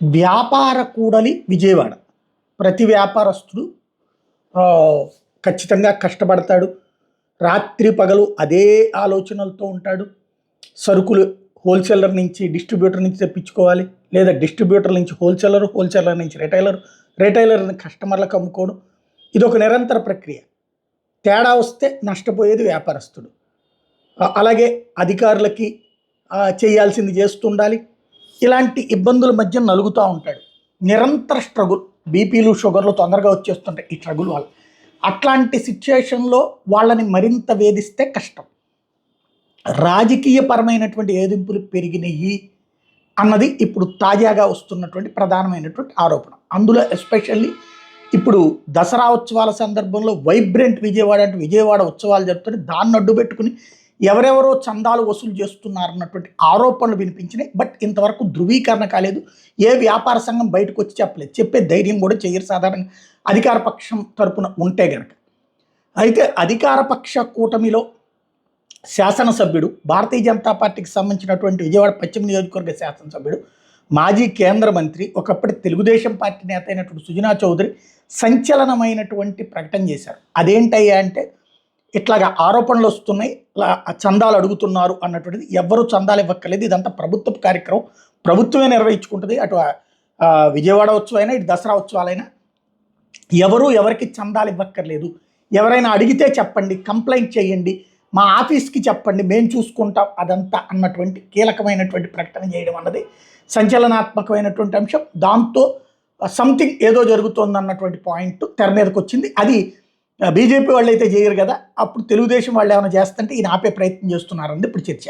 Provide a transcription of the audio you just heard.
వ్యాపార కూడలి విజయవాడ. ప్రతి వ్యాపారస్తుడు ఖచ్చితంగా కష్టపడతాడు. రాత్రి పగలు అదే ఆలోచనలతో ఉంటాడు. సరుకులు హోల్సేలర్ నుంచి డిస్ట్రిబ్యూటర్ నుంచి తెప్పించుకోవాలి, లేదా డిస్ట్రిబ్యూటర్ నుంచి హోల్సేలర్, హోల్సేలర్ నుంచి రిటైలర్ కస్టమర్లకు అమ్ముకోవడం. ఇదొక నిరంతర ప్రక్రియ. తేడా వస్తే నష్టపోయేది వ్యాపారస్తుడు. అలాగే అధికారులకి చేయాల్సింది చేస్తుండాలి. ఇలాంటి ఇబ్బందుల మధ్య నలుగుతూ ఉంటాడు. నిరంతర స్ట్రగుల్. బీపీలు షుగర్లు తొందరగా వచ్చేస్తుంటాయి ఈ స్ట్రగుల్ వల్ల. అట్లాంటి సిచ్యుయేషన్లో వాళ్ళని మరింత వేధిస్తే కష్టం. రాజకీయపరమైనటువంటి వేధింపులు పెరిగినాయి అన్నది ఇప్పుడు తాజాగా వస్తున్నటువంటి ప్రధానమైనటువంటి ఆరోపణ. అందులో ఎస్పెషల్లీ ఇప్పుడు దసరా ఉత్సవాల సందర్భంలో వైబ్రెంట్ విజయవాడ అంటే విజయవాడ ఉత్సవాలు జరుపుతుంటే దాన్ని అడ్డు పెట్టుకుని ఎవరెవరో చందాలు వసూలు చేస్తున్నారన్నటువంటి ఆరోపణలు వినిపించినాయి. బట్ ఇంతవరకు ధృవీకరణ కాలేదు. ఏ వ్యాపార సంఘం బయటకు వచ్చి చెప్పలేదు. చెప్పే ధైర్యం కూడా చేయరు సాధారణంగా అధికార పక్షం తరపున ఉంటే గనక. అయితే అధికార పక్ష కూటమిలో శాసనసభ్యుడు, భారతీయ జనతా పార్టీకి సంబంధించినటువంటి విజయవాడ పశ్చిమ నియోజకవర్గ శాసనసభ్యుడు, మాజీ కేంద్ర మంత్రి, ఒకప్పటి తెలుగుదేశం పార్టీ నేత అయినటువంటి సుజనా చౌదరి సంచలనమైనటువంటి ప్రకటన చేశారు. అదేంటయ్యా అంటే, ఇట్లాగా ఆరోపణలు వస్తున్నాయి, చందాలు అడుగుతున్నారు అన్నటువంటిది. ఎవ్వరూ చందాలు ఇవ్వక్కర్లేదు, ఇదంతా ప్రభుత్వ కార్యక్రమం, ప్రభుత్వమే నిర్వహించుకుంటుంది. అటు విజయవాడ ఉత్సవమైనా ఇటు దసరా ఉత్సవాలైనా ఎవరు ఎవరికి చందాలు ఇవ్వక్కర్లేదు. ఎవరైనా అడిగితే చెప్పండి, కంప్లైంట్ చేయండి, మా ఆఫీస్కి చెప్పండి, మేము చూసుకుంటాం అదంతా అన్నటువంటి కీలకమైనటువంటి ప్రకటన చేయడం అన్నది సంచలనాత్మకమైనటువంటి అంశం. దాంతో సంథింగ్ ఏదో జరుగుతోందన్నటువంటి పాయింట్ తెర మీదకి వచ్చింది. అది బీజేపీ వాళ్ళు అయితే చేయరు కదా, అప్పుడు తెలుగుదేశం వాళ్ళు ఏమైనా చేస్తుంటే ఈయన ఆపే ప్రయత్నం చేస్తున్నారన్నది ఇప్పుడు చర్చ.